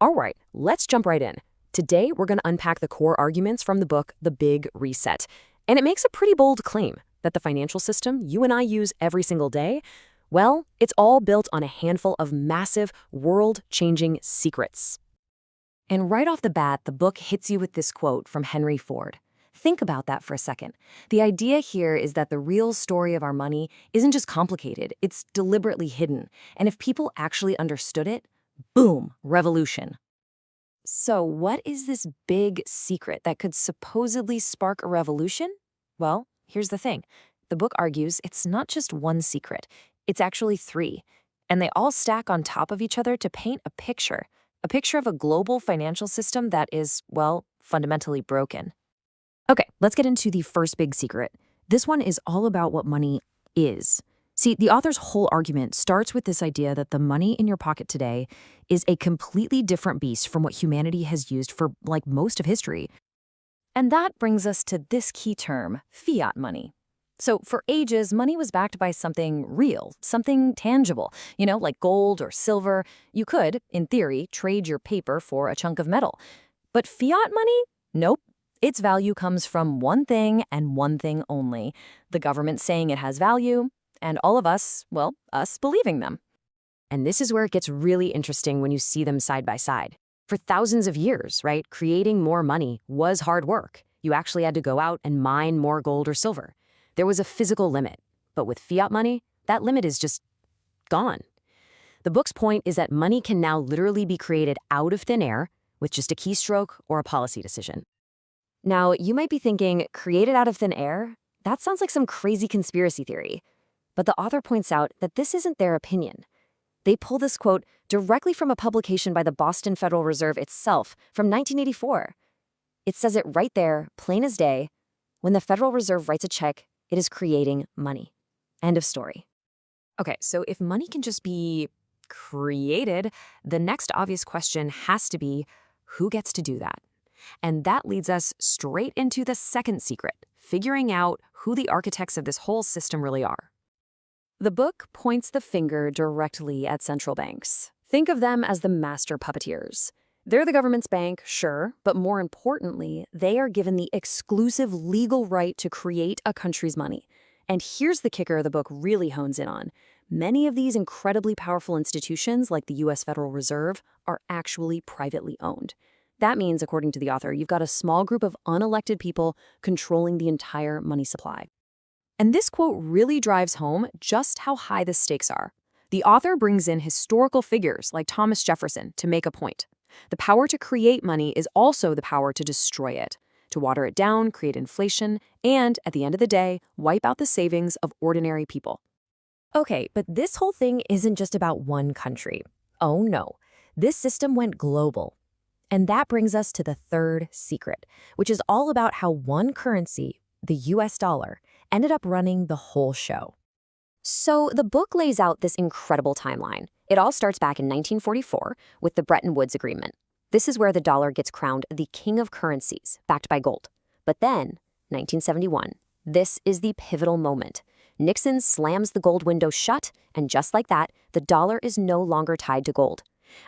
All right, let's jump right in. Today, we're going to unpack the core arguments from the book, The Big Reset. And it makes a pretty bold claim that the financial system you and I use every single day, well, it's all built on a handful of massive, world-changing secrets. And right off the bat, the book hits you with this quote from Henry Ford. Think about that for a second. The idea here is that the real story of our money isn't just complicated, it's deliberately hidden. And if people actually understood it, boom, revolution. So, what is this big secret that could supposedly spark a revolution? Well, here's the thing. The book argues it's not just one secret, it's actually three. And they all stack on top of each other to paint a picture of a global financial system that is, well, fundamentally broken. Okay, let's get into the first big secret. This one is all about what money is. See, the author's whole argument starts with this idea that the money in your pocket today is a completely different beast from what humanity has used for, like, most of history. And that brings us to this key term, fiat money. So for ages, money was backed by something real, something tangible, like gold or silver. You could, in theory, trade your paper for a chunk of metal. But fiat money? Nope. Its value comes from one thing and one thing only. The government saying it has value, and all of us, well, us believing them. And this is where it gets really interesting when you see them side by side. For thousands of years, right, creating more money was hard work. You actually had to go out and mine more gold or silver. There was a physical limit. But with fiat money, that limit is just gone. The book's point is that money can now literally be created out of thin air with just a keystroke or a policy decision. Now, you might be thinking, created out of thin air? That sounds like some crazy conspiracy theory. But the author points out that this isn't their opinion. They pull this quote directly from a publication by the Boston Federal Reserve itself from 1984. It says it right there, plain as day. When the Federal Reserve writes a check, it is creating money. End of story. Okay, so if money can just be created, the next obvious question has to be, who gets to do that? And that leads us straight into the second secret, figuring out who the architects of this whole system really are. The book points the finger directly at central banks. Think of them as the master puppeteers. They're the government's bank, sure, but more importantly, they are given the exclusive legal right to create a country's money. And here's the kicker the book really hones in on. Many of these incredibly powerful institutions, like the U.S. Federal Reserve, are actually privately owned. That means, according to the author, you've got a small group of unelected people controlling the entire money supply. And this quote really drives home just how high the stakes are. The author brings in historical figures like Thomas Jefferson to make a point. The power to create money is also the power to destroy it, to water it down, create inflation, and, at the end of the day, wipe out the savings of ordinary people. Okay, but this whole thing isn't just about one country. Oh no, this system went global. And that brings us to the third secret, which is all about how one currency, the US dollar, ended up running the whole show. So the book lays out this incredible timeline. It all starts back in 1944 with the Bretton Woods Agreement. This is where the dollar gets crowned the king of currencies, backed by gold. But then, 1971, this is the pivotal moment. Nixon slams the gold window shut, and just like that, the dollar is no longer tied to gold.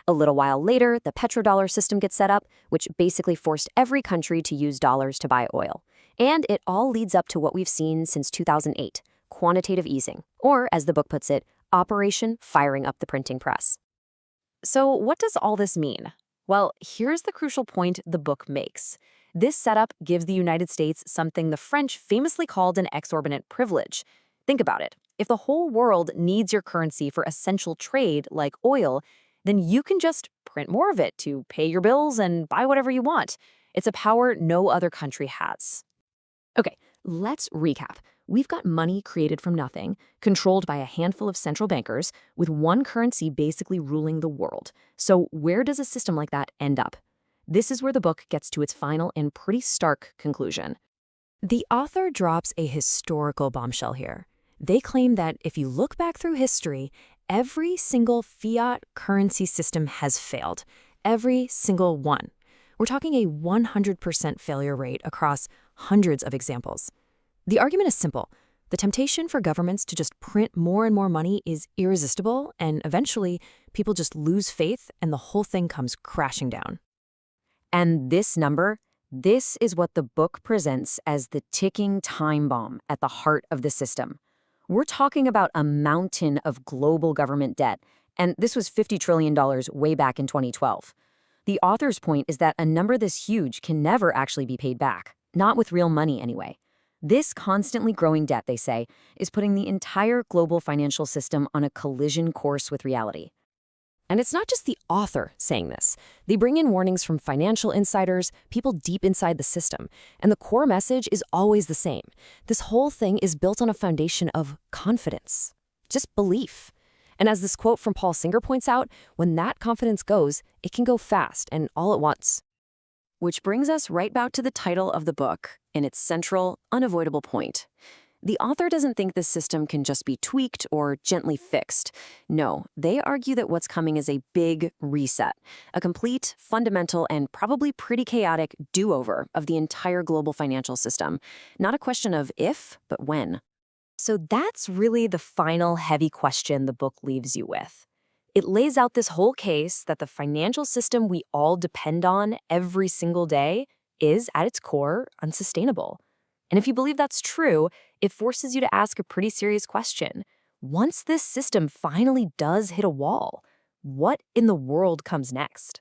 A little while later, the petrodollar system gets set up, which basically forced every country to use dollars to buy oil. And it all leads up to what we've seen since 2008, quantitative easing, or as the book puts it, Operation Firing Up the Printing Press. So what does all this mean? Well, here's the crucial point the book makes. This setup gives the United States something the French famously called an exorbitant privilege. Think about it. If the whole world needs your currency for essential trade like oil, then you can just print more of it to pay your bills and buy whatever you want. It's a power no other country has. Okay, let's recap. We've got money created from nothing, controlled by a handful of central bankers, with one currency basically ruling the world. So where does a system like that end up? This is where the book gets to its final and pretty stark conclusion. The author drops a historical bombshell here. They claim that if you look back through history, every single fiat currency system has failed. Every single one. We're talking a 100% failure rate across hundreds of examples. The argument is simple. The temptation for governments to just print more and more money is irresistible, and eventually, People just lose faith and the whole thing comes crashing down. And this number, this is what the book presents as the ticking time bomb at the heart of the system. We're talking about a mountain of global government debt, and this was $50 trillion way back in 2012. The author's point is that a number this huge can never actually be paid back, not with real money anyway. This constantly growing debt, they say, is putting the entire global financial system on a collision course with reality. And it's not just the author saying this. They bring in warnings from financial insiders, people deep inside the system, and the core message is always the same. This whole thing is built on a foundation of confidence, just belief. And as this quote from Paul Singer points out, when that confidence goes, it can go fast and all at once. Which brings us right back to the title of the book and its central, unavoidable point. The author doesn't think this system can just be tweaked or gently fixed. No, they argue that what's coming is a big reset, a complete, fundamental, and probably pretty chaotic do-over of the entire global financial system. Not a question of if, but when. So that's really the final heavy question the book leaves you with. It lays out this whole case that the financial system we all depend on every single day is, at its core, unsustainable. And if you believe that's true, it forces you to ask a pretty serious question. Once this system finally does hit a wall, what in the world comes next?